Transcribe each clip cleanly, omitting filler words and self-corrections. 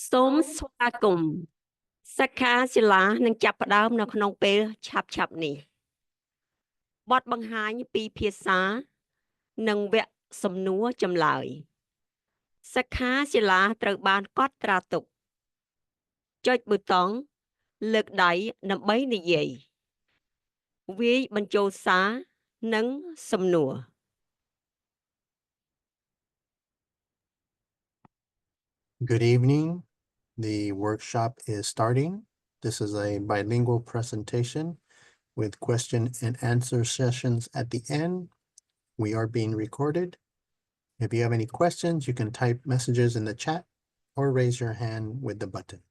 សូមស្វាគមន៍សិក្ខាសាលានឹងចាប់ផ្ដើមនៅក្នុងពេលឆាប់ៗនេះបទបង្ហាញពីភាសានិងវគ្គសំណួរចម្លើយសិក្ខាសាលាត្រូវបានកត់ត្រាទុកចុចប៊ូតុងលើកដៃដើម្បីនិយាយវាយបញ្ចូលសារនិងសំណួរ Good evening. The workshop is starting. This is a bilingual presentation with question and answer sessions at the end. We are being recorded. If you have any questions, you can type messages in the chat or raise your hand with the button.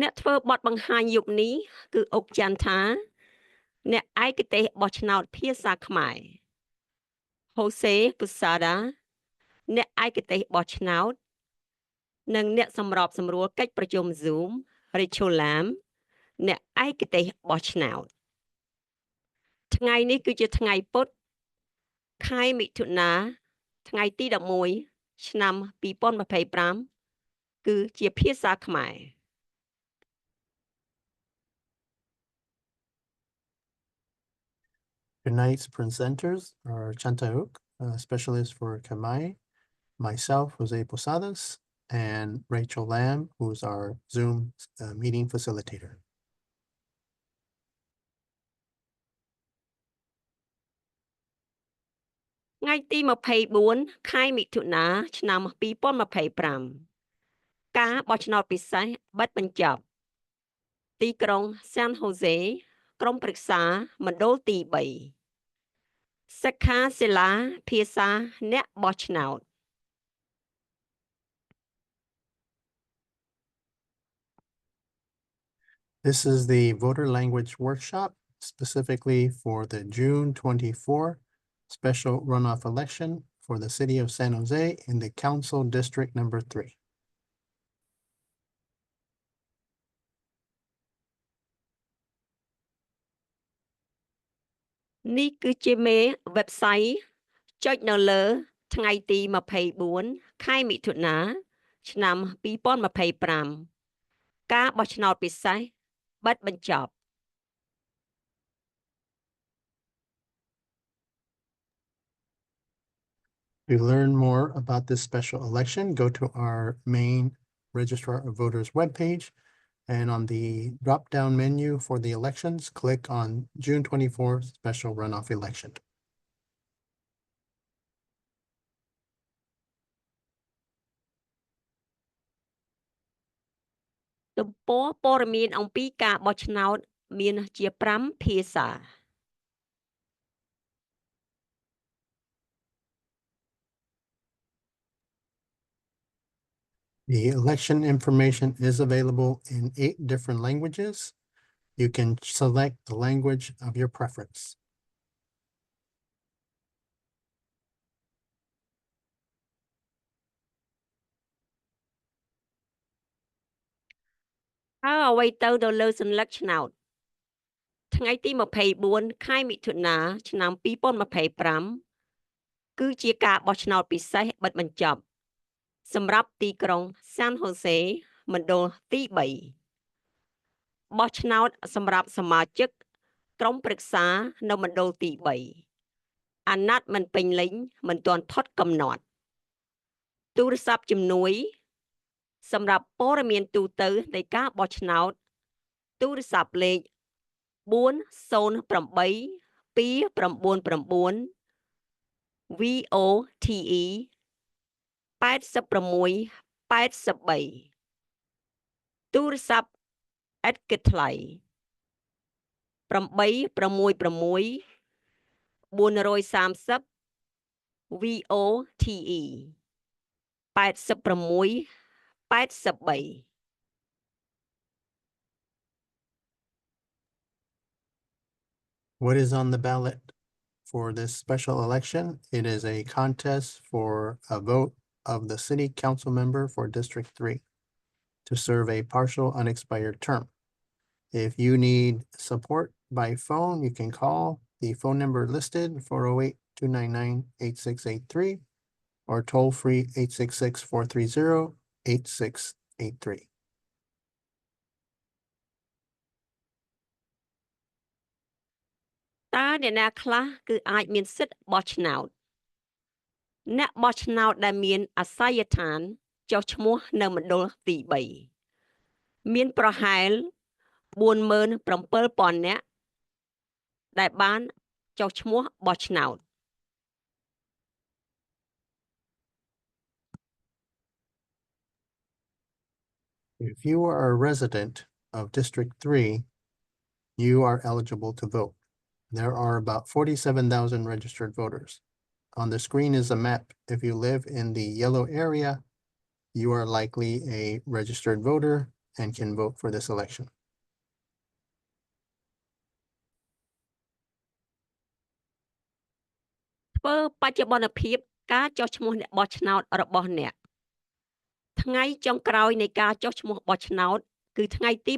អ្នកធ្វើបទបង្ហាញយុគនេះគឺអុកចន្ទថាអ្នកឯកទេសបោះឆ្នោតភាសាខ្មែរ Jose Posada អ្នកឯកទេសបោះឆ្នោតនិងអ្នកសម្របសម្រួលកិច្ចប្រជុំ Zoom Rachel Lam អ្នកឯកទេសបោះឆ្នោតថ្ងៃនេះគឺជាថ្ងៃពុធខែមិថុនាថ្ងៃទី11ឆ្នាំ2025គឺជាភាសាខ្មែរ Tonight's presenters are Chantauk, a specialist for Khmer, myself, Jose Posadas, and Rachel Lam, who's our Zoom meeting facilitator. ថ្ងៃទី24ខែមិថុនាឆ្នាំ2025ការបោះឆ្នោតពិសេសបិទបញ្ចប់ទីក្រុង San Jose ក្រុមប្រឹក្សាមណ្ឌលទី3សិក្ខាសាលាភាសាអ្នកបោះឆ្នោត This is the voter language workshop specifically for the June 24 special runoff election for the city of San Jose in the council district number 3. នេះគឺជាមេ website ចុចនៅលើថ្ងៃទី24ខែមិថុនាឆ្នាំ2025ការបោះឆ្នោតពិសេសបិទបញ្ចប់ To learn more about this special election, go to our main Registrar of Voters webpage, and on the drop-down menu for the elections, click on June 24 special runoff election. ទំព័រព័ត៌មានអំពីការបោះឆ្នោតមានជា5ភាសា The election information is available in 8 different languages. You can select the language of your preference. How អ្វីទៅលើសញ្ញាឆ្នោតថ្ងៃទី24ខែមិថុនាឆ្នាំ2025គឺជាការបោះឆ្នោតពិសេសបិទបញ្ចប់សម្រាប់ទីក្រុង San Jose មណ្ឌលទី3បោះឆ្នោតសម្រាប់សមាជិកក្រុមប្រឹក្សានៅមណ្ឌលទី3អាណត្តិមិនពេញលេញមិនទាន់ផុតកំណត់ទូរស័ព្ទជំនួយសម្រាប់ព័ត៌មានទូទៅនៃការបោះឆ្នោតទូរស័ព្ទលេខ408 299 VOTE 86 83ទូរស័ព្ទឥតគិតថ្លៃ866 430 VOTE 86 83 What is on the ballot for this special election? It is a contest for a vote of the city council member for District 3 to serve a partial unexpired term. If you need support by phone, you can call the phone number listed 408-299-8683 or toll free 866-430-8683. តើអ្នកណាខ្លះគឺអាចមានសិទ្ធិបោះឆ្នោតអ្នកបោះឆ្នោតដែលមានអាសយដ្ឋានចុះឈ្មោះនៅមណ្ឌលទី3មានប្រហែល 47,000 នាក់ដែលបានចុះឈ្មោះបោះឆ្នោត If you are a resident of District 3, you are eligible to vote. There are about 47,000 registered voters. On the screen is a map. If you live in the yellow area, you are likely a registered voter and can vote for this election. ធ្វើបច្ចុប្បន្នភាពការចុះឈ្មោះអ្នកបោះឆ្នោតរបស់អ្នកថ្ងៃចុងក្រោយនៃការចុះឈ្មោះបោះឆ្នោតគឺថ្ងៃទី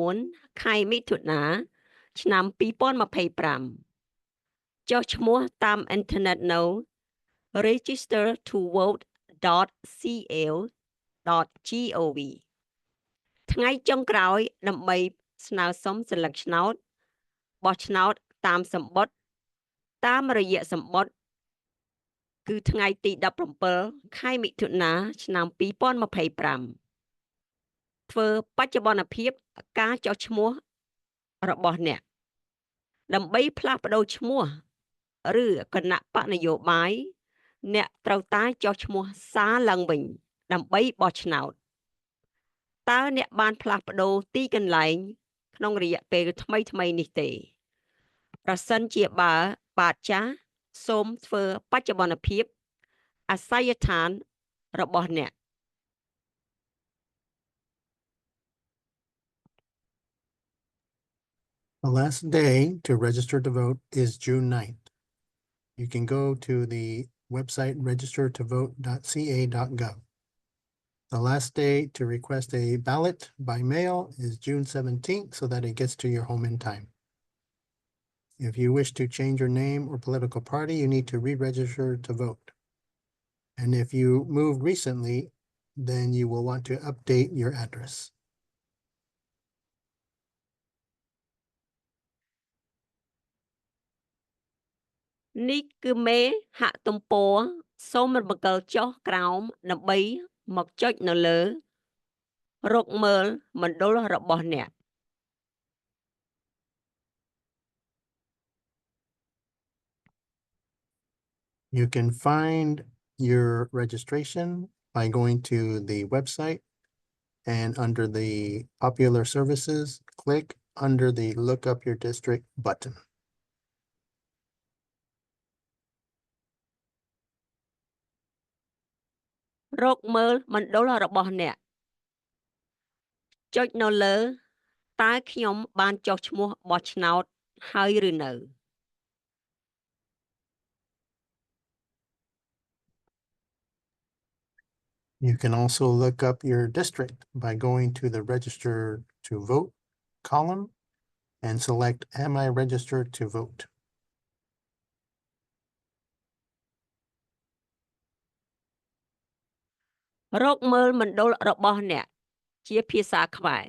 9 ខែមិថុនា ឆ្នាំ 2025 ចុះឈ្មោះតាមអ៊ីនធឺណិតនៅ register2vote.cl.gov ថ្ងៃចុងក្រោយដើម្បីស្នើសុំសិលឹកឆ្នោតបោះឆ្នោតតាមសម្បត្តិតាមរយៈសម្បត្តិគឺថ្ងៃទី 17 ខែមិថុនា ឆ្នាំ 2025 ធ្វើបច្ចុប្បន្នភាពការចុះឈ្មោះរបស់អ្នកដើម្បីផ្លាស់ប្ដូរឈ្មោះឬគណៈបកនយោបាយអ្នកត្រូវតែចុះឈ្មោះសារឡើងវិញដើម្បីបោះឆ្នោតតើអ្នកបានផ្លាស់ប្ដូរទីកន្លែងក្នុងរយៈពេលថ្មីនេះទេប្រសិនជាបើបាទចាស់សូមធ្វើបច្ចុប្បន្នភាពអាសយដ្ឋានរបស់អ្នក The last day to register to vote is June 9th. You can go to the website registertovote.ca.gov. The last day to request a ballot by mail is June 17th so that it gets to your home in time. If you wish to change your name or political party, you need to re-register to vote. And if you moved recently, then you will want to update your address. នេះគឺមេហទំព័រសូមរំកិលចុះក្រោមដើម្បីមកចុចនៅលើរកមើលមណ្ឌលរបស់អ្នក You can find your registration by going to the website and under the popular services, click under the look up your district button. រកមើលមណ្ឌលរបស់អ្នកចុចនៅលើតើខ្ញុំបានចុះឈ្មោះបោះឆ្នោតហើយឬនៅ You can also look up your district by going to the register to vote column and select Am I registered to vote? រកមើលមណ្ឌលរបស់អ្នកជាភាសាខ្មែរ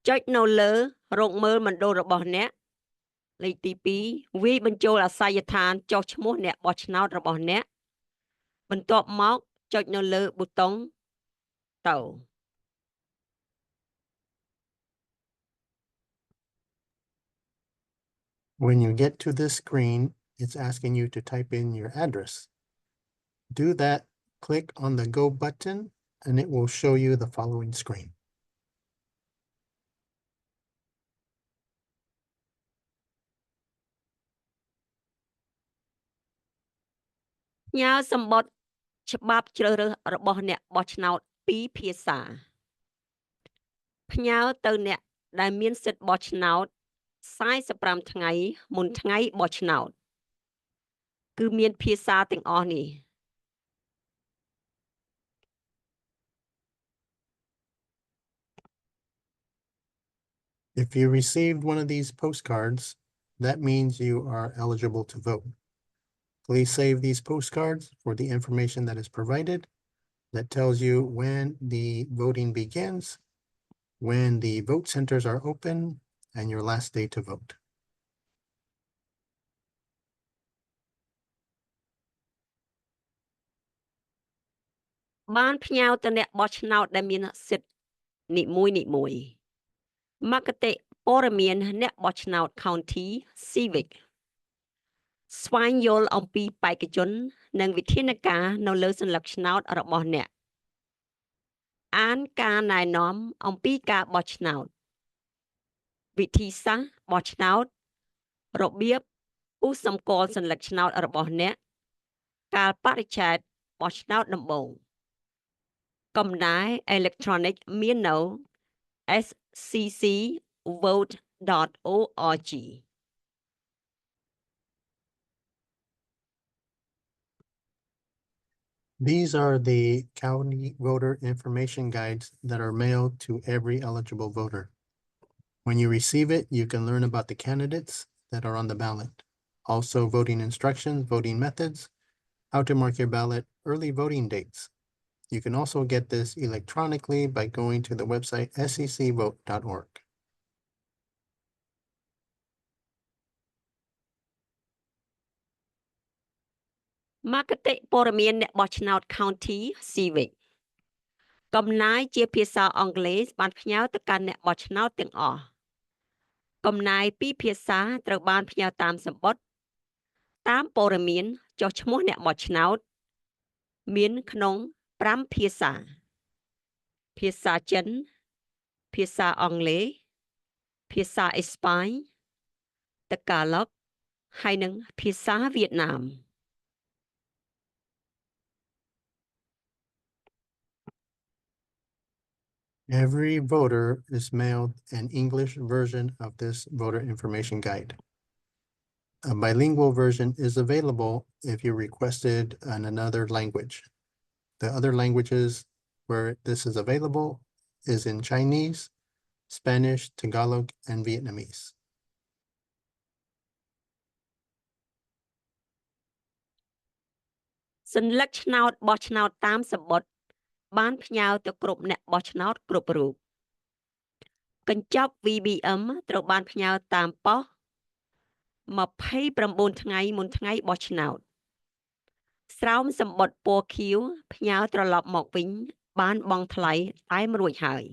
ចុចនៅលើរកមើលមណ្ឌលរបស់អ្នកលេខទី2វាយបញ្ចូលអាសយដ្ឋានចុះឈ្មោះអ្នកបោះឆ្នោតរបស់អ្នកបន្ទាប់មកចុចនៅលើប៊ូតុងទៅ When you get to this screen, it's asking you to type in your address. Do that, click on the Go button, and it will show you the following screen. ផ្ញើសម្បត្តិច្បាប់ជ្រើសរើសរបស់អ្នកបោះឆ្នោត2ភាសាផ្ញើទៅអ្នកដែលមានសិទ្ធិបោះឆ្នោត45ថ្ងៃមុនថ្ងៃបោះឆ្នោតគឺមានភាសាទាំងអស់នេះ If you received one of these postcards, that means you are eligible to vote. Please save these postcards for the information that is provided that tells you when the voting begins, when the vote centers are open, and your last day to vote. បានផ្ញើទៅអ្នកបោះឆ្នោតដែលមានសិទ្ធិនីមួយៗមគ្គតិព័ត៌មានអ្នកបោះឆ្នោត County Civic ស្វែងយល់អំពីបេក្ខជននិងវិធានការនៅលើសញ្ញកឆ្នោតរបស់អ្នកអានការណែនាំអំពីការបោះឆ្នោតវិធីសាស្ត្របោះឆ្នោតរបៀបឧសសម្គាល់សញ្ញកឆ្នោតរបស់អ្នកកាលបរិច្ឆេទបោះឆ្នោតដំបូងកំណែអេឡិចត្រូនិកមាននៅ sccvote.org These are the county voter information guides that are mailed to every eligible voter. When you receive it, you can learn about the candidates that are on the ballot. Also voting instructions, voting methods, how to mark your ballot, early voting dates. You can also get this electronically by going to the website sccvote.org. មគ្គតិព័ត៌មានអ្នកបោះឆ្នោត County Civic កំណែជាភាសាអង់គ្លេសបានផ្ញើទៅកាន់អ្នកបោះឆ្នោតទាំងអស់កំណែពីរភាសាត្រូវបានផ្ញើតាមសំបុត្រតាមព័ត៌មានចុះឈ្មោះអ្នកបោះឆ្នោតមានក្នុង5ភាសាភាសាចិនភាសាអង់គ្លេសភាសាអេស្ប៉ាញតកាឡុកហើយនិងភាសាវៀតណាមEvery voter is mailed an English version of this voter information guide. A bilingual version is available if you requested in another language. The other languages where this is available is in Chinese, Spanish, Tagalog, and Vietnamese. សញ្ញកឆ្នោតបោះឆ្នោតតាមសំបុត្របានផ្ញើទៅគ្រប់អ្នកបោះឆ្នោតគ្រប់រូបកញ្ចប់ VBM ត្រូវបានផ្ញើតាមប៉ុស្តិ៍29ថ្ងៃមុនថ្ងៃបោះឆ្នោតស្រោមសំបុត្រពណ៌ខៀវផ្ញើត្រឡប់មកវិញបានបង់ថ្លៃតែរួចហើយ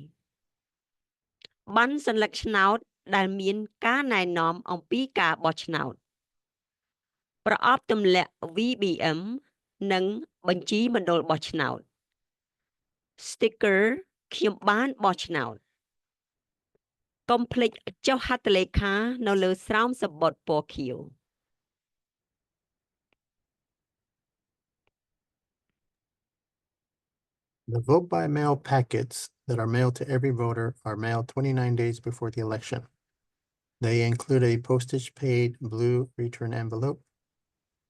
ប័ណ្ណសញ្ញកឆ្នោតដែលមានការណែនាំអំពីការបោះឆ្នោតប្រអប់ទម្លាក់ VBM និងបញ្ជីមណ្ឌលបោះឆ្នោត sticker ខ្ញុំបានបោះឆ្នោតកុំភ្លេចចុះហត្ថលេខានៅលើស្រោមសំបុត្រពណ៌ខៀវ The vote by mail packets that are mailed to every voter are mailed 29 days before the election. They include a postage paid blue return envelope,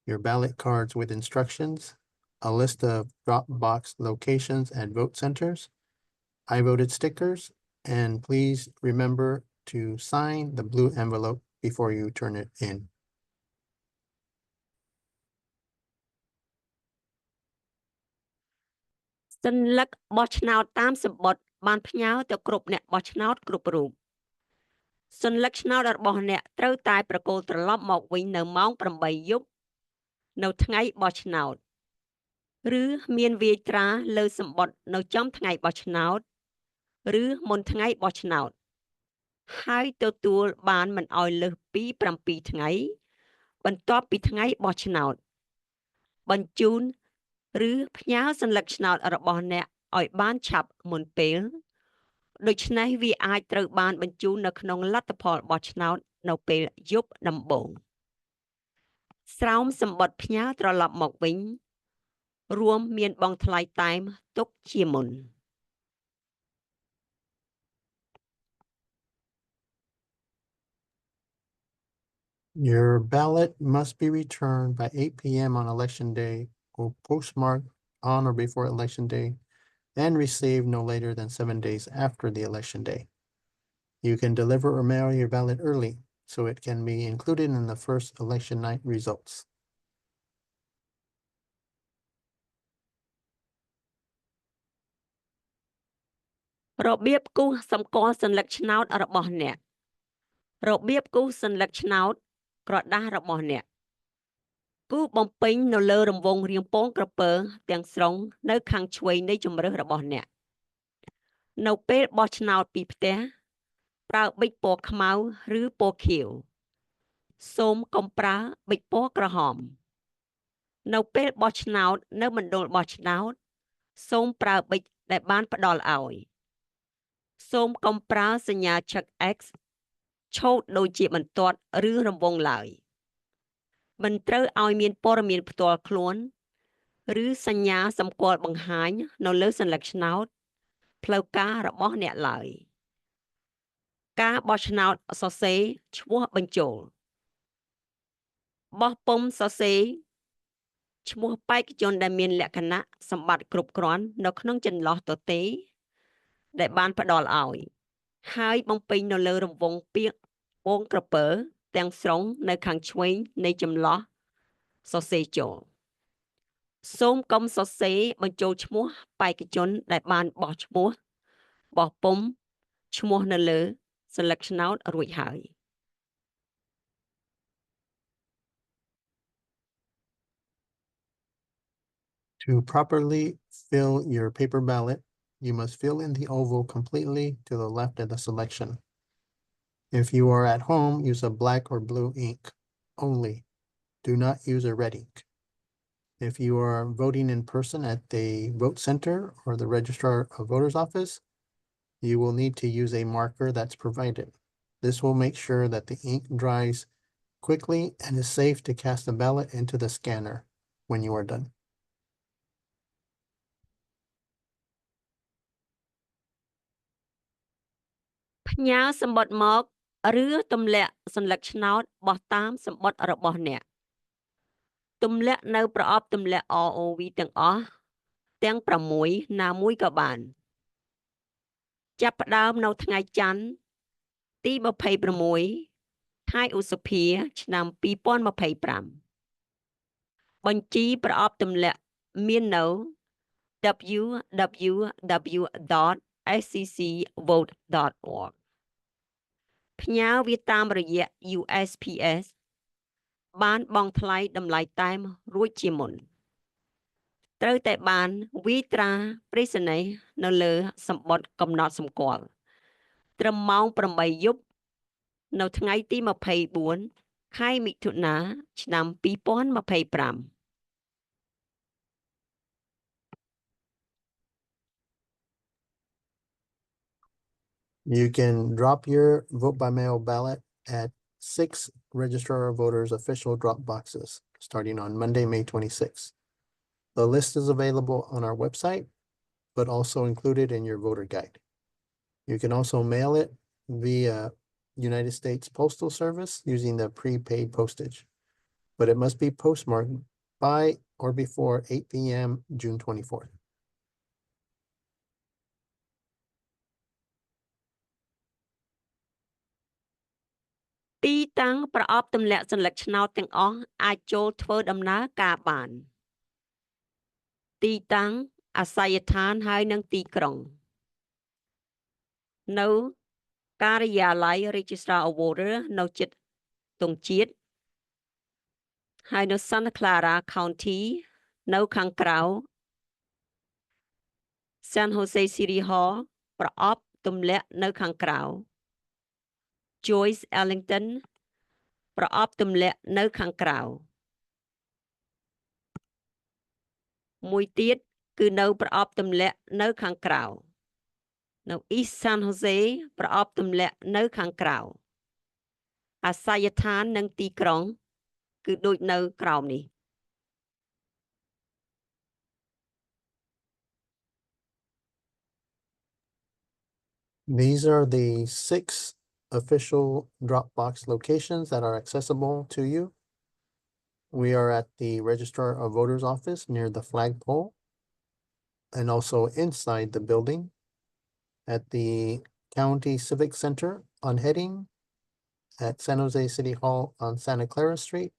your ballot cards with instructions, a list of drop box locations and vote centers, I voted stickers, and please remember to sign the blue envelope before you turn it in. សញ្ញកបោះឆ្នោតតាមសំបុត្របានផ្ញើទៅគ្រប់អ្នកបោះឆ្នោតគ្រប់រូបសញ្ញកឆ្នោតរបស់អ្នកត្រូវតែប្រគល់ត្រឡប់មកវិញនៅម៉ោង 8 យប់នៅថ្ងៃបោះឆ្នោតឬមានវាយត្រាលើសំបុត្រនៅចំថ្ងៃបោះឆ្នោតឬមុនថ្ងៃបោះឆ្នោតហើយទទួលបានមិនឲ្យលើសពី7ថ្ងៃបន្ទាប់ពីថ្ងៃបោះឆ្នោតបញ្ជូនឬផ្ញើសញ្ញកឆ្នោតរបស់អ្នកឲ្យបានឆាប់មុនពេលដូច្នេះវាអាចត្រូវបានបញ្ជូននៅក្នុងលទ្ធផលបោះឆ្នោតនៅពេលយប់ដំបូងស្រោមសំបុត្រផ្ញើត្រឡប់មកវិញរួមមានបង់ថ្លៃតែមទុកជាមុន Your ballot must be returned by 8 p.m. on election day or postmarked on or before election day and received no later than 7 days after the election day. You can deliver or mail your ballot early. so it can be included in the first election night results. របៀបគូសសម្គាល់សัญลักษณ์ឆ្នោតរបស់អ្នករបៀបគូសសัญลักษณ์ឆ្នោតក្រដាស់របស់អ្នកគូសបំពេញនៅលើរង្វង់រាងពងក្រពើទាំងស្រុងនៅខាងឆ្វេងនៃជម្រើសរបស់អ្នកនៅពេលបោះឆ្នោតពីផ្ទះប្រើប៊ិចពណ៌ខ្មៅឬពណ៌ខៀវសូមកុំប្រើប៊ិចពណ៌ក្រហមនៅពេលបោះឆ្នោតនៅមណ្ឌលបោះឆ្នោតសូមប្រើប៊ិចដែលបានផ្ដល់ឲ្យសូមកុំប្រើសញ្ញាឆឹក X ឆូតដូចជាបន្ទាត់ឬរង្វង់ឡើយមិនត្រូវឲ្យមានព័ត៌មានផ្ទាល់ខ្លួនឬសញ្ញាសម្គាល់បង្ហាញនៅលើសัญลักษณ์ឆ្នោតផ្លូវការរបស់អ្នកឡើយការបោះឆ្នោតសរសេរឈ្មោះបញ្ចូលបោះពុម្ពសរសេរឈ្មោះបេក្ខជនដែលមានលក្ខណៈសម្បត្តិគ្រប់គ្រាន់នៅក្នុងចន្លោះទទេដែលបានផ្ដល់ឲ្យហើយបំពេញនៅលើរង្វង់ពាក្យពងក្រពើទាំងស្រុងនៅខាងឆ្វេងនៃចន្លោះសរសេរចូលសូមកុំសរសេរបញ្ចូលឈ្មោះបេក្ខជនដែលបានបោះឈ្មោះបោះពុម្ពឈ្មោះនៅលើសัญลักษณ์ឆ្នោតរួចហើយ To properly fill your paper ballot, you must fill in the oval completely to the left of the selection. If you are at home, use a black or blue ink only. Do not use a red ink. If you are voting in person at the vote center or the registrar of voters office, you will need to use a marker that's provided. This will make sure that the ink dries quickly and is safe to cast the ballot into the scanner when you are done. ផ្ញើសម្បត្តិមកឬទម្លាក់សัญลักษณ์ឆ្នោតបោះតាមសម្បត្តិរបស់អ្នកទម្លាក់នៅប្រអប់ទម្លាក់ ROV ទាំងអស់ទាំង6ណាមួយក៏បានចាប់ផ្ដើមនៅថ្ងៃច័ន្ទទី26ខែឧសភាឆ្នាំ2025បញ្ជីប្រអប់ទម្លាក់មាននៅ www.sccvote.org ផ្ញើវាតាមរយៈ USPS បានបង់ថ្លៃតម្លៃតែមរួចជាមុនត្រូវតែបានវាយត្រាប្រេសណីនៅលើសម្បត្តិកំណត់សម្គាល់ត្រឹមម៉ោង8យប់នៅថ្ងៃទី24ខែមិថុនាឆ្នាំ2025 You can drop your vote by mail ballot at 6 Registrar of Voters official drop boxes starting on Monday, May 26th. The list is available on our website, but also included in your voter guide. You can also mail it via United States Postal Service using the prepaid postage, but it must be postmarked by or before 8 p.m. June 24th. ទីតាំងប្រអប់ទម្លាក់សัญลักษณ์ឆ្នោតទាំងអស់អាចចូលធ្វើដំណើរការបានទីតាំងអាសយដ្ឋានហើយនិងទីក្រុងនៅការិយាល័យ Registrar of Voters នៅជិតទង់ជាតិហើយនៅ Santa Clara County នៅខាងក្រៅ San Jose City Hall ប្រអប់ទម្លាក់នៅខាងក្រៅJoyce Ellington ប្រអប់ទម្លាក់នៅខាងក្រៅមួយទៀតគឺនៅប្រអប់ទម្លាក់នៅខាងក្រៅនៅ East San Jose ប្រអប់ទម្លាក់នៅខាងក្រៅអាសយដ្ឋាននិងទីក្រុងគឺដូចនៅក្រោមនេះ These are the 6 official Dropbox locations that are accessible to you. We are at the Registrar of Voters office near the flagpole and also inside the building at the County Civic Center on Heading at San Jose City Hall on Santa Clara Street,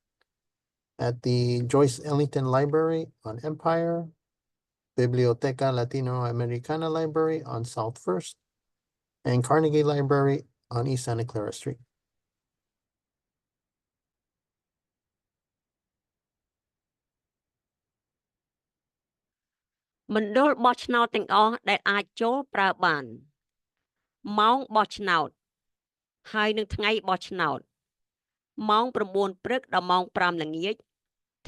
at the Joyce Ellington Library on Empire, Biblioteca Latinoamericana Library on South First, and Carnegie Library on East Santa Clara Street. Mandol Bochnout ទាំងអស់ដែលអាចចូលប្រើបានម៉ោងបោះឆ្នោតហើយនឹងថ្ងៃបោះឆ្នោតម៉ោង 9 ព្រឹកដល់ម៉ោង 5 ល្ងាច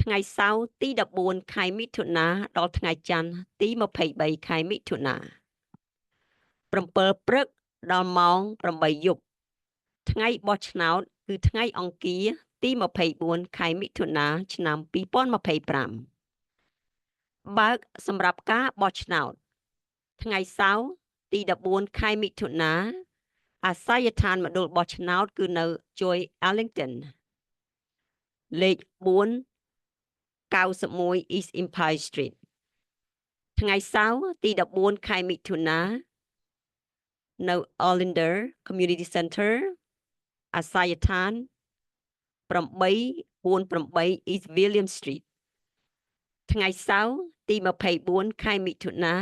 ថ្ងៃសៅរ៍ទី 14 ខែមិថុនាដល់ថ្ងៃច័ន្ទទី 23 ខែមិថុនា 7 ព្រឹកដល់ម៉ោង 8 យប់ថ្ងៃបោះឆ្នោតគឺថ្ងៃអង្គារទី 24 ខែមិថុនាឆ្នាំ 2025 បើកសម្រាប់ការបោះឆ្នោតថ្ងៃសៅរ៍ទី 14 ខែមិថុនាអាសយដ្ឋានមណ្ឌលបោះឆ្នោតគឺនៅ Joy Ellington លេខ 491 East Empire Street ថ្ងៃសៅរ៍ទី 14 ខែមិថុនានៅ Olinder Community Center អាសយដ្ឋាន 848 East William Street ថ្ងៃសៅរ៍ទី 24 ខែមិថុនា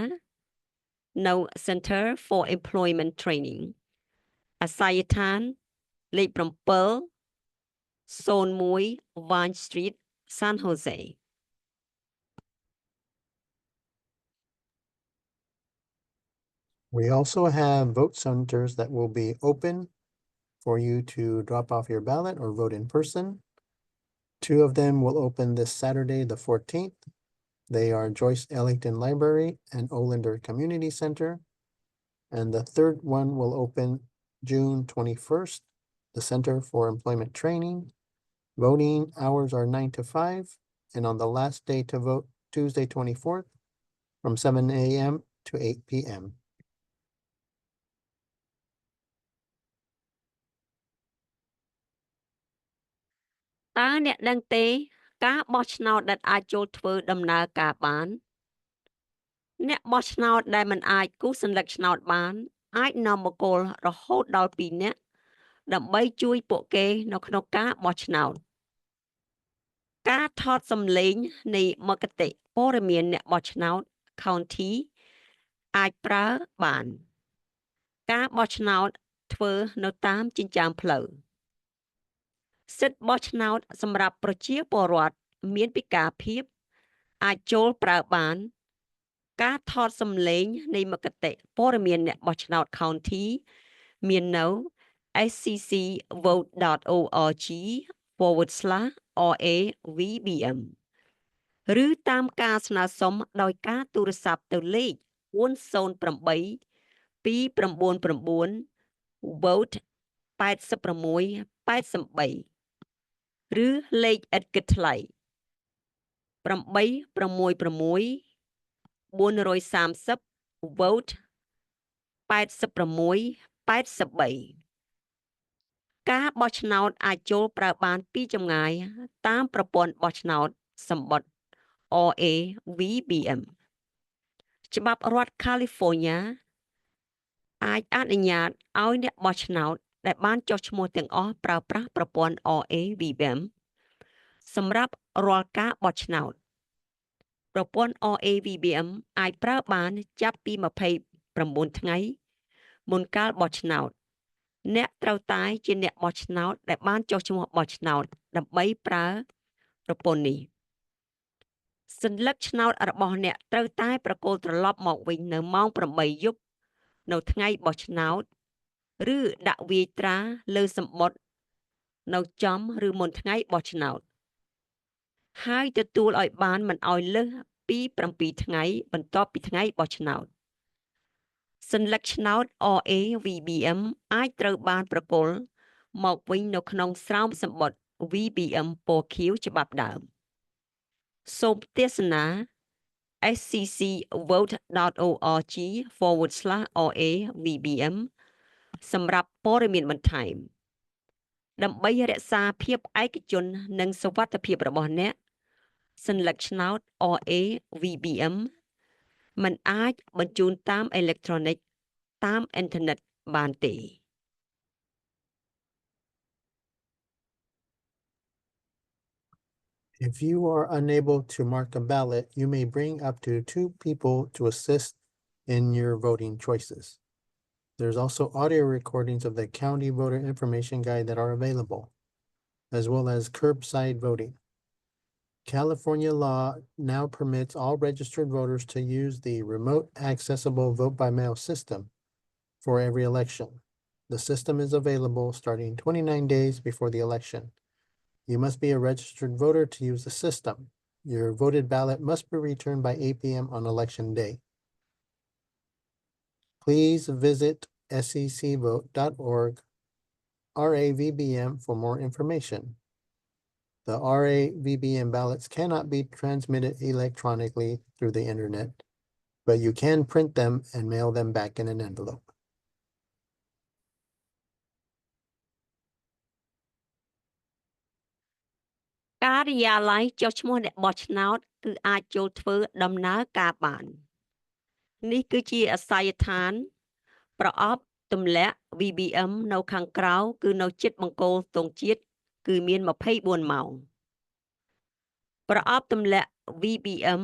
នៅ Center for Employment Training អាសយដ្ឋានលេខ 701 Vine Street San Jose We also have vote centers that will be open for you to drop off your ballot or vote in person. 2 of them will open this Saturday, the 14th. They are Joyce Ellington Library and Olinder Community Center. And the third one will open June 21st, the Center for Employment Training. Voting hours are 9 to 5. And on the last day to vote, Tuesday, 24th, from 7 a.m. to 8 p.m. តើអ្នកដឹងទេការបោះឆ្នោតដែលអាចចូលធ្វើដំណើរការបានអ្នកបោះឆ្នោតដែលមិនអាចគូសសញ្ញកឆ្នោតបានអាចនាំបុគ្គលរហូតដល់2នាក់ដើម្បីជួយពួកគេនៅក្នុងការបោះឆ្នោតការថតសំឡេងនៃមគ្គុទ្ទេសក៍ព័ត៌មានអ្នកបោះឆ្នោត County អាចប្រើបានការបោះឆ្នោតធ្វើនៅតាមចិញ្ចើមផ្លូវសិទ្ធិបោះឆ្នោតសម្រាប់ប្រជាពលរដ្ឋមានពិការភាពអាចចូលប្រើបានការថតសំឡេងនៃមគ្គុទ្ទេសក៍ព័ត៌មានអ្នកបោះឆ្នោត County មាននៅ scc.vote.org/RAVBM ឬតាមការស្នើសុំដោយការទូរស័ព្ទទៅលេខ 408-299 vote 8683 ឬលេខឥតគិតថ្លៃ 866 430 vote 8683 ការបោះឆ្នោតអាចចូលប្រើបានពីចម្ងាយតាមប្រព័ន្ធបោះឆ្នោតសម្បត្តិ RAVBM ច្បាប់រដ្ឋ California អាចអនុញ្ញាតឲ្យអ្នកបោះឆ្នោតដែលបានចុះឈ្មោះទាំងអស់ប្រើប្រាស់ប្រព័ន្ធ RAVBM សម្រាប់រាល់ការបោះឆ្នោតប្រព័ន្ធ RAVBM អាចប្រើបានចាប់ពី29ថ្ងៃមុនកាលបោះឆ្នោតអ្នកត្រូវតែជាអ្នកបោះឆ្នោតដែលបានចុះឈ្មោះបោះឆ្នោតដើម្បីប្រើប្រព័ន្ធនេះសញ្ញាបត្រឆ្នោតរបស់អ្នកត្រូវតែប្រគល់ត្រឡប់មកវិញនៅម៉ោង 8 យប់នៅថ្ងៃបោះឆ្នោតឬដាក់វាយត្រាលើសំបុត្រនៅចំឬមុនថ្ងៃបោះឆ្នោតហើយទទួលឲ្យបានមិនឲ្យលើសពី 7 ថ្ងៃបន្ទាប់ពីថ្ងៃបោះឆ្នោតសញ្ញាបត្រឆ្នោត RAVBM អាចត្រូវបានប្រគល់មកវិញនៅក្នុងស្រោមសំបុត្រ VBM ពណ៌ខៀវច្បាប់ដើមសូមទស្សនា scc.vote.org/RAVBM សម្រាប់ព័ត៌មានបន្ថែមដើម្បីរក្សាភាពឯកជននិងសុវត្ថិភាពរបស់អ្នកសញ្ញាបត្រឆ្នោត RAVBM មិនអាចបញ្ជូនតាមអេឡិចត្រូនិកតាមអ៊ីនធឺណិតបានទេ If you are unable to mark a ballot, you may bring up to 2 people to assist in your voting choices. There's also audio recordings of the county voter information guide that are available, as well as curbside voting. California law now permits all registered voters to use the remote accessible vote by mail system for every election. The system is available starting 29 days before the election. You must be a registered voter to use the system. Your voted ballot must be returned by 8 p.m. on election day. Please visit secvote.org RAVBM for more information. The RAVBM ballots cannot be transmitted electronically through the internet, but you can print them and mail them back in an envelope. ការិយាល័យចុះឈ្មោះអ្នកបោះឆ្នោតគឺអាចចូលធ្វើដំណើរការបាន នេះគឺជាអាសយដ្ឋានប្រអប់ទម្លាក់ VBM នៅខាងក្រៅគឺនៅជិតបង្គោលទង់ជាតិគឺមាន 24 ម៉ោង ប្រអប់ទម្លាក់ VBM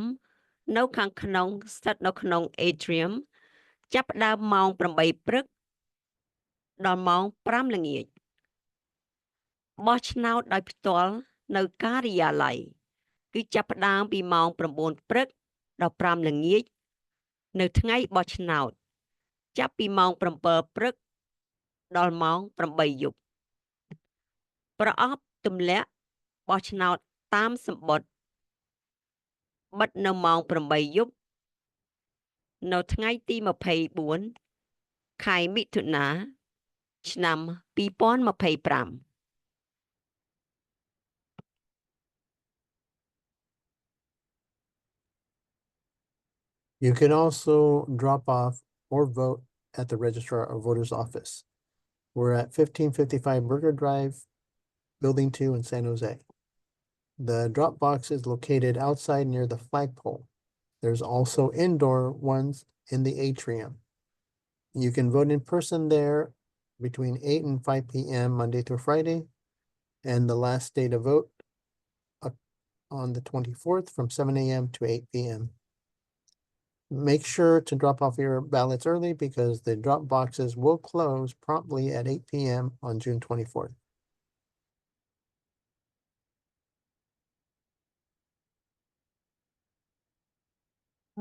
នៅខាងក្នុងស្ថិតនៅក្នុង Atrium ចាប់ផ្ដើមម៉ោង 8 ព្រឹកដល់ម៉ោង 5 ល្ងាច បោះឆ្នោតដោយផ្ទាល់នៅការិយាល័យគឺចាប់ផ្ដើមពីម៉ោង 9 ព្រឹកដល់ 5 ល្ងាចនៅថ្ងៃបោះឆ្នោតចាប់ពីម៉ោង 7 ព្រឹកដល់ម៉ោង 8 យប់ ប្រអប់ទម្លាក់បោះឆ្នោតតាមសំបុត្របិទនៅម៉ោង 8 យប់នៅថ្ងៃទី 24 ខែមិថុនា ឆ្នាំ 2025 You can also drop off or vote at the Registrar of Voters office. We're at 1555 Burger Drive, Building 2 in San Jose. The drop box is located outside near the flagpole. There's also indoor ones in the atrium. You can vote in person there between 8 and 5 p.m. Monday through Friday, and the last day to vote on the 24th from 7 a.m. to 8 p.m. Make sure to drop off your ballots early because the drop boxes will close promptly at 8 p.m. on June 24th.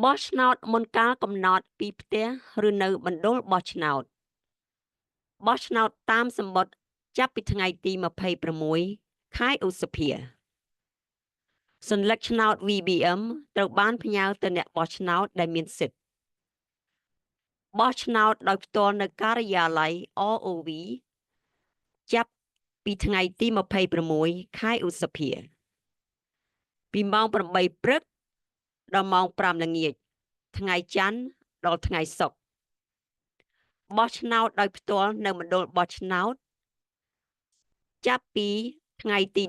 បោះឆ្នោតមុនកាលកំណត់ពីផ្ទះឬនៅមណ្ឌលបោះឆ្នោត បោះឆ្នោតតាមសំបុត្រចាប់ពីថ្ងៃទី 26 ខែឧសភា សញ្ញាឆ្នោត VBM ត្រូវបានផ្ញើទៅអ្នកបោះឆ្នោតដែលមានសិទ្ធិ បោះឆ្នោតដោយផ្ទាល់នៅការិយាល័យ ROV ចាប់ពីថ្ងៃទី 26 ខែឧសភា ពីម៉ោង 8 ព្រឹកដល់ម៉ោង 5 ល្ងាច ថ្ងៃច័ន្ទដល់ថ្ងៃសុក្រ បោះឆ្នោតដោយផ្ទាល់នៅមណ្ឌលបោះឆ្នោតចាប់ពីថ្ងៃទី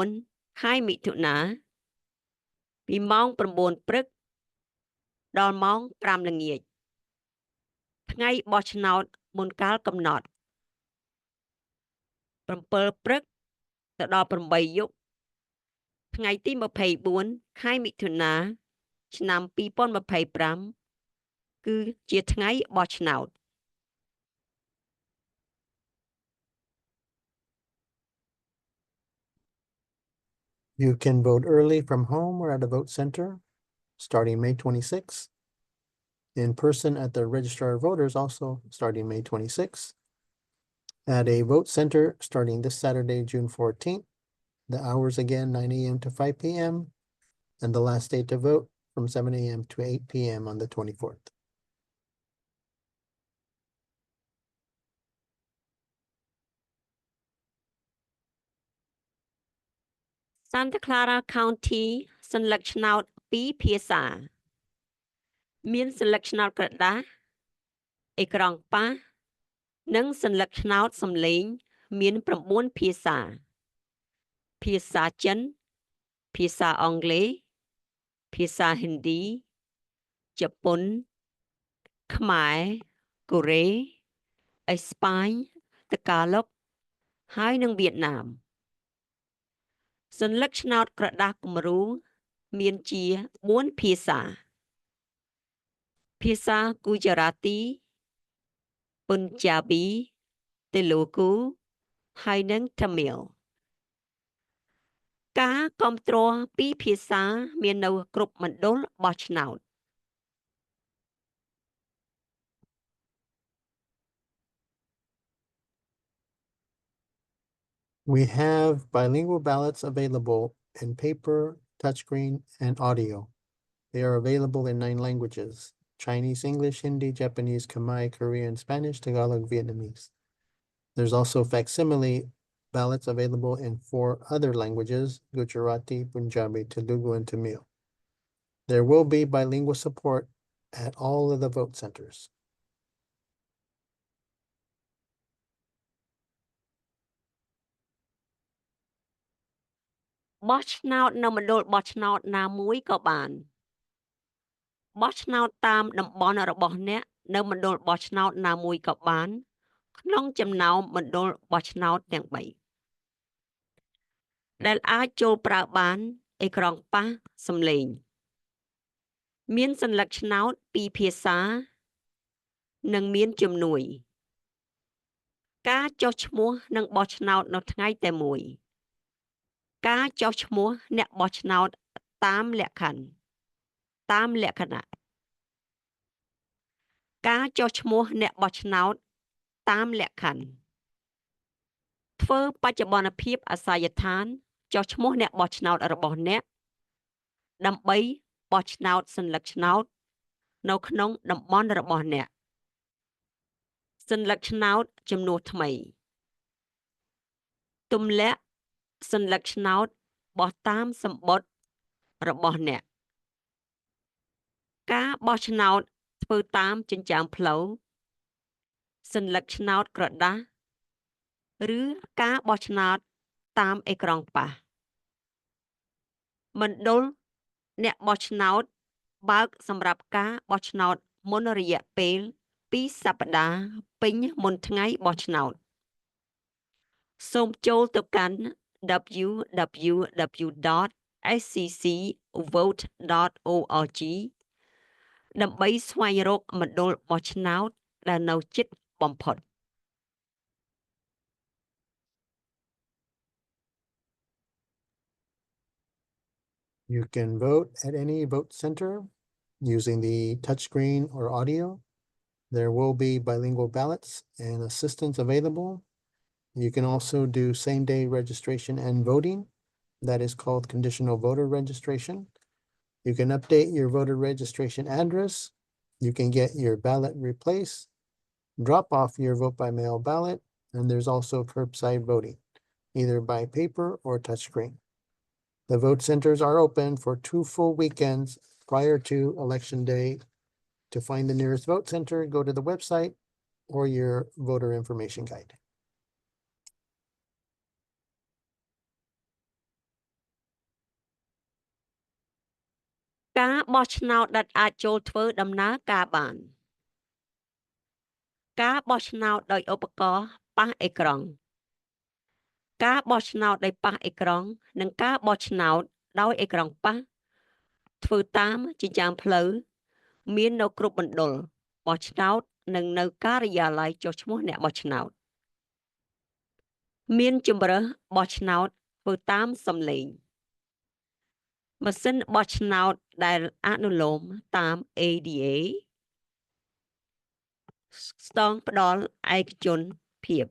14 ខែមិថុនា ពីម៉ោង 9 ព្រឹកដល់ម៉ោង 5 ល្ងាច ថ្ងៃបោះឆ្នោតមុនកាលកំណត់ 7 ព្រឹកទៅដល់ 8 យប់ ថ្ងៃទី 24 ខែមិថុនា ឆ្នាំ 2025 គឺជាថ្ងៃបោះឆ្នោត You can vote early from home or at a vote center starting May 26th. In person at the Registrar of Voters also starting May 26th. At a vote center starting this Saturday, June 14th. The hours again 9 a.m. to 5 p.m. and the last day to vote from 7 a.m. to 8 p.m. on the 24th. Santa Clara County សញ្ញាឆ្នោត 2 ភាសា មានសញ្ញាឆ្នោតក្រដាស អេក្រង់ប៉ះ និងសញ្ញាឆ្នោតសំឡេង មាន 9 ភាសា ភាសាចិន ភាសាអង់គ្លេស ភាសាហិណ្ឌី ជប៉ុន ខ្មែរ កូរ៉េ អេស្ប៉ាញ តាហ្គាឡុក ហើយនិងវៀតណាម សញ្ញាឆ្នោតក្រដាសគំរូមានជា4ភាសាភាសាគូជារ៉ាទីពុនចាប៊ីតេលូគូហើយនិងតាមីលការគ្រប់គ្រងពីភាសាមាននៅគ្រប់មណ្ឌលបោះឆ្នោត We have bilingual ballots available in paper, touchscreen, and audio. They are available in 9 languages: Chinese, English, Hindi, Japanese, Khmer, Korean, Spanish, Tagalog, Vietnamese. There's also facsimile ballots available in 4 other languages: Gujarati, Punjabi, Telugu, and Tamil. There will be bilingual support at all of the vote centers. បោះឆ្នោតនៅមណ្ឌលបោះឆ្នោតណាមួយក៏បានបោះឆ្នោតតាមតំបន់របស់អ្នកនៅមណ្ឌលបោះឆ្នោតណាមួយក៏បានក្នុងចំណោមមណ្ឌលបោះឆ្នោតទាំង3ដែលអាចចូលប្រើបានអេក្រង់ប៉ះសំឡេងមានសញ្ញាឆ្នោតពីរភាសានិងមានជំនួយការចុះឈ្មោះនិងបោះឆ្នោតនៅថ្ងៃតែមួយការចុះឈ្មោះអ្នកបោះឆ្នោតតាមលក្ខខណ្ឌការចុះឈ្មោះអ្នកបោះឆ្នោតតាមលក្ខខណ្ឌធ្វើបច្ចុប្បន្នភាពអាសយដ្ឋានចុះឈ្មោះអ្នកបោះឆ្នោតរបស់អ្នកដើម្បីបោះឆ្នោតសញ្ញាឆ្នោតនៅក្នុងតំបន់របស់អ្នកសញ្ញាឆ្នោតចំនួនថ្មីទម្លាក់សញ្ញាឆ្នោតបោះតាមសម្បត្តិរបស់អ្នកការបោះឆ្នោតធ្វើតាមចិញ្ចើមផ្លូវសញ្ញាឆ្នោតក្រដាសឬការបោះឆ្នោតតាមអេក្រង់ប៉ះមណ្ឌលអ្នកបោះឆ្នោតបើកសម្រាប់ការបោះឆ្នោតមុនរយៈពេល2សប្តាហ៍ពេញមុនថ្ងៃបោះឆ្នោតសូមចូលទៅកាន់ www.sccvote.org ដើម្បីស្វែងរកមណ្ឌលបោះឆ្នោតដែលនៅជិតបំផុត You can vote at any vote center using the touchscreen or audio. There will be bilingual ballots and assistance available. You can also do same-day registration and voting. That is called conditional voter registration. You can update your voter registration address. You can get your ballot replaced, drop off your vote by mail ballot, and there's also curbside voting, either by paper or touchscreen. The vote centers are open for 2 full weekends prior to Election Day. To find the nearest vote center, go to the website or your voter information guide. ការបោះឆ្នោតដែលអាចចូលធ្វើដំណើរការបានការបោះឆ្នោតដោយឧបករណ៍ប៉ះអេក្រង់ការបោះឆ្នោតដោយប៉ះអេក្រង់និងការបោះឆ្នោតដោយអេក្រង់ប៉ះធ្វើតាមចិញ្ចើមផ្លូវមាននៅគ្រប់មណ្ឌលបោះឆ្នោតនិងនៅការិយាល័យចុះឈ្មោះអ្នកបោះឆ្នោតមានជម្រើសបោះឆ្នោតធ្វើតាមសំឡេងម៉ាស៊ីនបោះឆ្នោតដែលអនុលោមតាម ADA ស្តង់ផ្ដល់ឯកជនភាព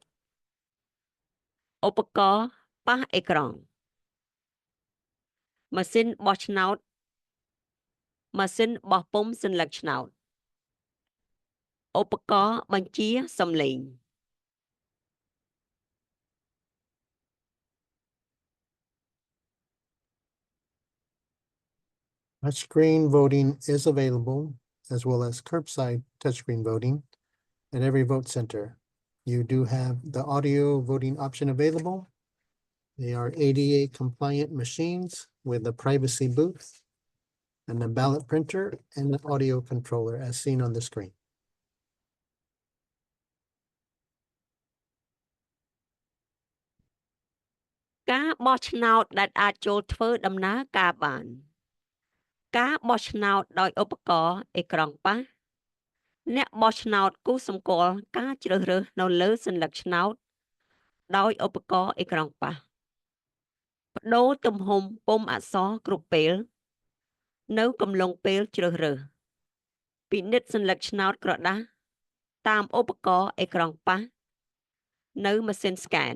ឧបករណ៍ប៉ះអេក្រង់ម៉ាស៊ីនបោះឆ្នោតម៉ាស៊ីនបោះពុម្ពសញ្ញាឆ្នោតឧបករណ៍បញ្ជាសំឡេង Touchscreen voting is available, as well as curbside touchscreen voting at every vote center. You do have the audio voting option available. They are ADA compliant machines with a privacy booth and a ballot printer and an audio controller as seen on the screen. ការបោះឆ្នោតដែលអាចចូលធ្វើដំណើរការបាន ការបោះឆ្នោតដោយឧបករណ៍អេក្រង់ប៉ះ អ្នកបោះឆ្នោតគូសម្គាល់ការជ្រើសរើសនៅលើសញ្ញាឆ្នោតដោយឧបករណ៍អេក្រង់ប៉ះ ប្ដូរទំហំពុម្ពអក្សរគ្រប់ពេលនៅកំឡុងពេលជ្រើសរើស ពិនិត្យសញ្ញាឆ្នោតក្រដាសតាមឧបករណ៍អេក្រង់ប៉ះនៅម៉ាស៊ីនស្កែន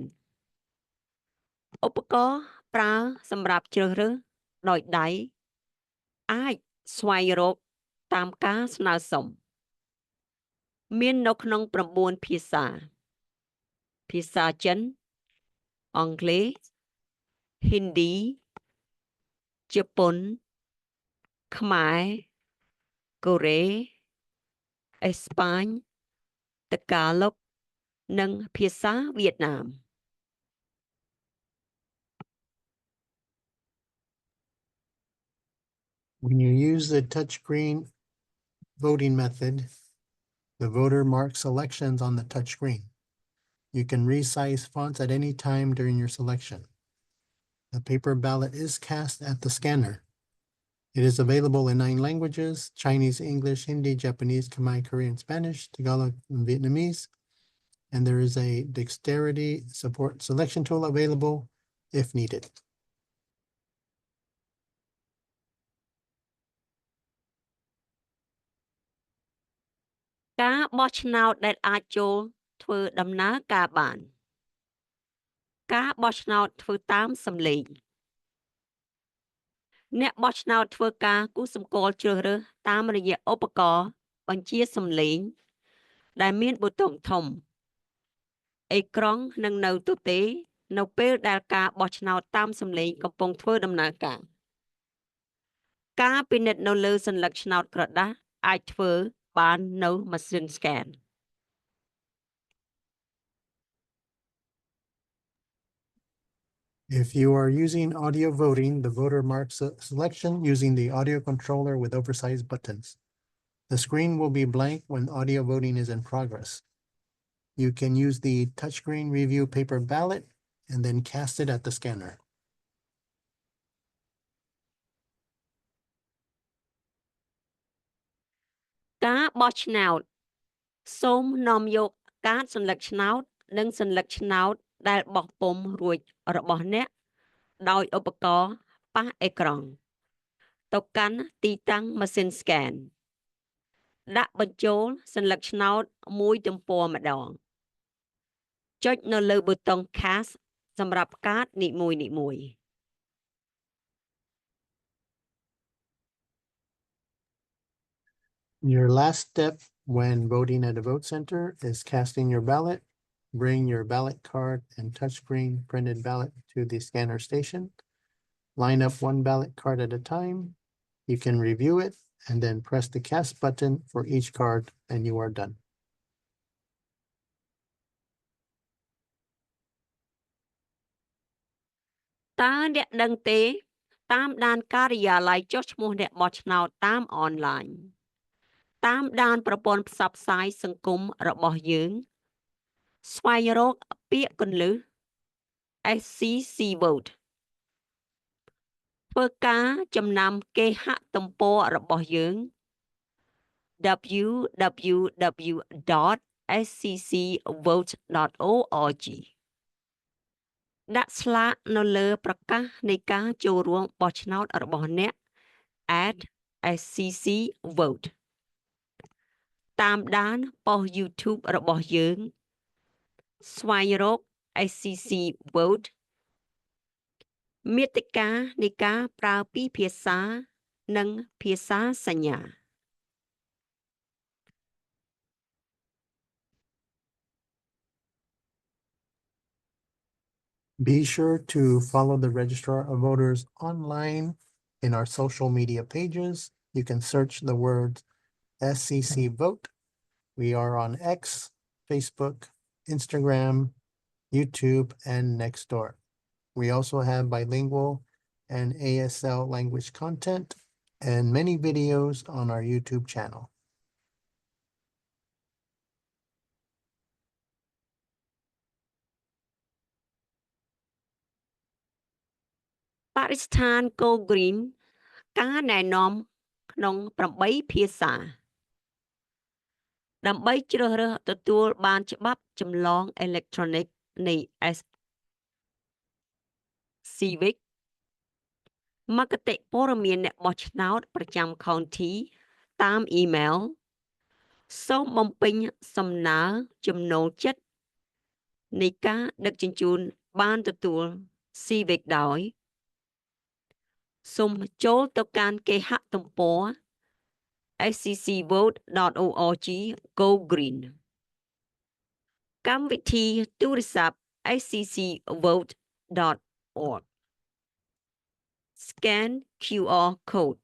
ឧបករណ៍ប្រើសម្រាប់ជ្រើសរើសដោយដៃអាចស្វែងរកតាមការស្នើសុំ មាននៅក្នុង 9 ភាសា ភាសាចិន អង់គ្លេស ហ៊ីនឌី ជប៉ុន ខ្មែរ កូរ៉េ អេស្ប៉ាញ តឺកាឡុក និងភាសាវៀតណាម When you use the touchscreen voting method, the voter marks selections on the touchscreen. You can resize fonts at any time during your selection. The paper ballot is cast at the scanner. It is available in 9 languages: Chinese, English, Hindi, Japanese, Khmer, Korean, Spanish, Tagalog, and Vietnamese. And there is a dexterity support selection tool available if needed. ការបោះឆ្នោតដែលអាចចូលធ្វើដំណើរការបាន ការបោះឆ្នោតធ្វើតាមសំឡេង អ្នកបោះឆ្នោតធ្វើការគូសម្គាល់ជ្រើសរើសតាមរយៈឧបករណ៍បញ្ជាសំឡេង ដែលមានប៊ូតុងធំ អេក្រង់នឹងនៅទទេនៅពេលដែលការបោះឆ្នោតតាមសំឡេងកំពុងធ្វើដំណើរការ ការពិនិត្យនៅលើសញ្ញាឆ្នោតក្រដាសអាចធ្វើបាននៅម៉ាស៊ីនស្កែន If you are using audio voting, the voter marks a selection using the audio controller with oversized buttons. The screen will be blank when audio voting is in progress. You can use the touchscreen review paper ballot and then cast it at the scanner. ការបោះឆ្នោត សូមនាំយកកាតសញ្ញាឆ្នោត និងសញ្ញាឆ្នោតដែលបោះពុម្ពរួចរបស់អ្នក ដោយឧបករណ៍ប៉ះអេក្រង់ ទៅកាន់ទីតាំងម៉ាស៊ីនស្កែន ដាក់បញ្ចូលសញ្ញាឆ្នោតមួយទំព័រម្ដង ចុចនៅលើប៊ូតុង Cast សម្រាប់កាតនីមួយៗ Your last step when voting at a vote center is casting your ballot. Bring your ballot card and touchscreen printed ballot to the scanner station. Line up one ballot card at a time. You can review it and then press the cast button for each card and you are done. តើអ្នកដឹងទេ តាមដានការិយាល័យចុះឈ្មោះអ្នកបោះឆ្នោតតាមអនឡាញ តាមដានប្រព័ន្ធផ្សព្វផ្សាយសង្គមរបស់យើង ស្វែងរកពាក្យគន្លឹះ SCC Vote ធ្វើការចំណាំគេហទំព័ររបស់យើង www.sccvote.org ដាក់ស្លាកនៅលើប្រកាសនៃការចូលរួមបោះឆ្នោតរបស់អ្នក @SCC Vote តាមដានប៉ុស្តិ៍ YouTube របស់យើង ស្វែងរក SCC Vote មាតិកានៃការប្រើពីរភាសានិងភាសាសញ្ញា Be sure to follow the Registrar of Voters online in our social media pages. You can search the words SCC Vote. We are on X, Facebook, Instagram, YouTube, and Nextdoor. We also have bilingual and ASL language content and many videos on our YouTube channel. បរិស្ថាន Go Green ការណែនាំក្នុង8ភាសាដើម្បីជ្រើសរើសទទួលបានច្បាប់ចម្លងអេເລັກត្រូនិកនៃ Civic មគ្គតិព័ត៌មានអ្នកបោះឆ្នោតប្រចាំ County តាមអ៊ីមែលសូមបំពេញសំណើចំណូលចិត្តនៃការដឹកជញ្ជូនបានទទួល Civic ដោយសូមចូលទៅកាន់គេហទំព័រ sccvote.org Go Green កម្មវិធីទូរស័ព្ទ sccvote.org Scan QR code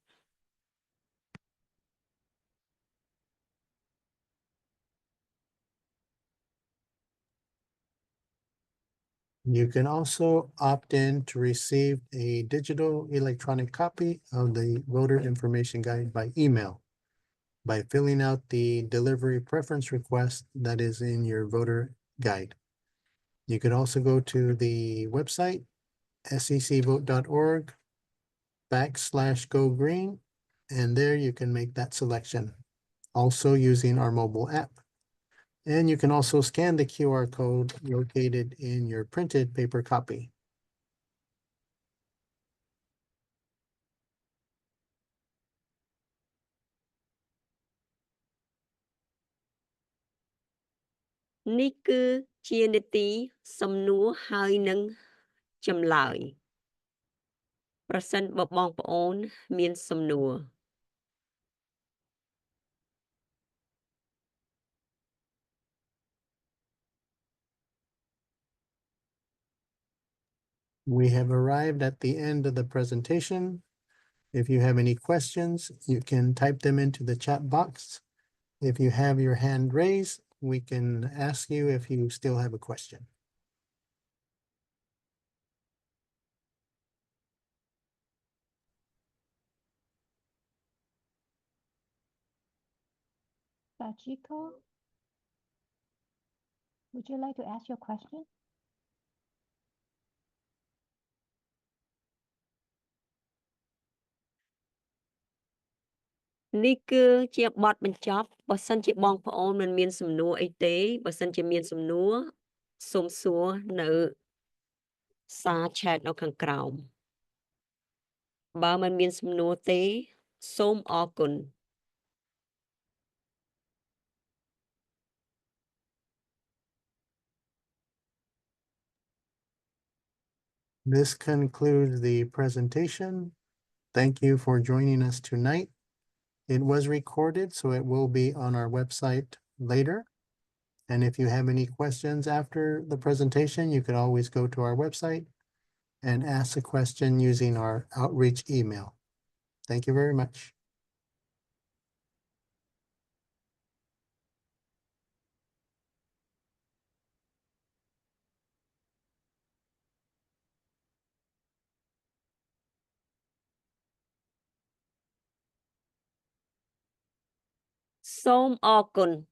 You can also opt in to receive a digital electronic copy of the voter information guide by email by filling out the delivery preference request that is in your voter guide. You can also go to the website, sccvote.org/go green, and there you can make that selection, also using our mobile app. And you can also scan the QR code located in your printed paper copy. នេះគឺជានីតិសំណួរហើយនឹងចម្លើយប្រសិនបើបងប្អូនមានសំណួរ We have arrived at the end of the presentation. If you have any questions, you can type them into the chat box. If you have your hand raised, we can ask you if you still have a question. Sachiko, would you like to ask your question? នេះគឺជាបទបញ្ចប់បើសិនជាបងប្អូនមិនមានសំណួរអីទេបើសិនជាមានសំណួរសូមសួរនៅសារ chat នៅខាងក្រោមបើមិនមានសំណួរទេសូមអរគុណ This concludes the presentation. Thank you for joining us tonight. It was recorded, so it will be on our website later. And if you have any questions after the presentation, you can always go to our website and ask a question using our outreach email. Thank you very much. Som Orkun.